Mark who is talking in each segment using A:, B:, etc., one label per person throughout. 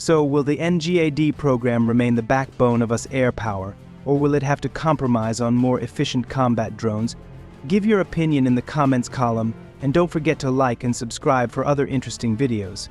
A: So, will the NGAD program remain the backbone of US air power, or will it have to compromise on more efficient combat drones? Give your opinion in the comments column, and don't forget to like and subscribe for other interesting videos.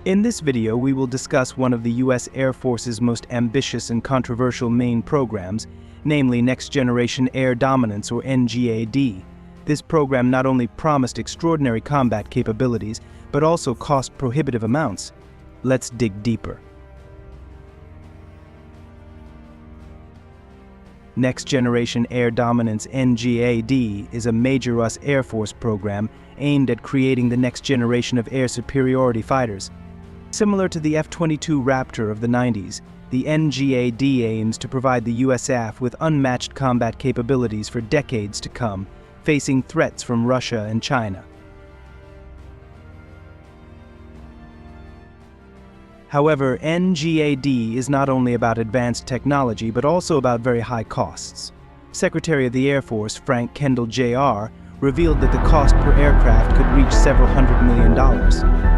A: In this video, we will discuss one of the US Air Force's most ambitious and controversial main programs, namely Next Generation Air Dominance, or NGAD. This program not only promised extraordinary combat capabilities, but also cost prohibitive amounts. Let's dig deeper. Next Generation Air Dominance (NGAD) is a major US Air Force program aimed at creating the next generation of air superiority fighters. Similar to the F-22 Raptor of the 90s, the NGAD aims to provide the USAF with unmatched combat capabilities for decades to come, facing threats from Russia and China. However, NGAD is not only about advanced technology, but also about very high costs. Secretary of the Air Force Franck Kendall Jr. revealed that the cost per aircraft could reach several $100 million.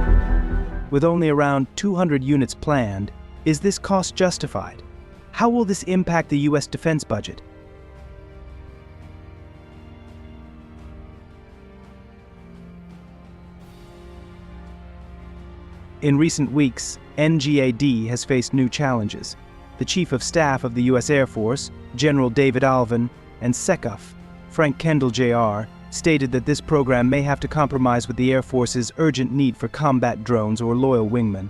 A: With only around 200 units planned, is this cost justified? How will this impact the US defense budget? In recent weeks, NGAD has faced new challenges. The Chief of Staff of the US Air Force, General David Allvin, and SecOf, Franck Kendall Jr., stated that this program may have to compromise with the Air Force's urgent need for combat drones or loyal wingmen.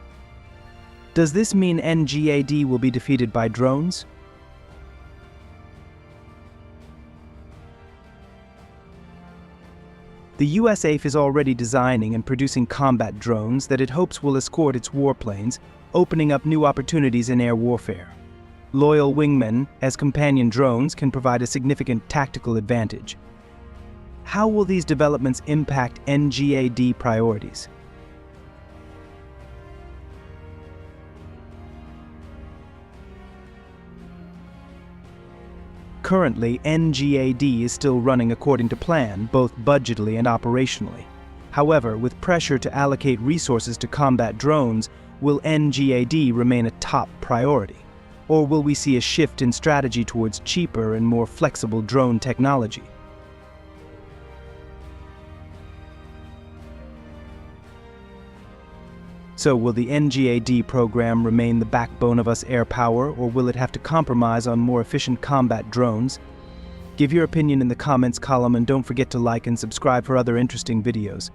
A: Does this mean NGAD will be defeated by drones? The USAF is already designing and producing combat drones that it hopes will escort its warplanes, opening up new opportunities in air warfare. Loyal wingmen, as companion drones, can provide a significant tactical advantage. How will these developments impact NGAD priorities? Currently, NGAD is still running according to plan, both budgetally and operationally. However, with pressure to allocate resources to combat drones, will NGAD remain a top priority? Or will we see a shift in strategy towards cheaper and more flexible drone technology? So, will the NGAD program remain the backbone of US air power, or will it have to compromise on more efficient combat drones? Give your opinion in the comments column, and don't forget to like and subscribe for other interesting videos.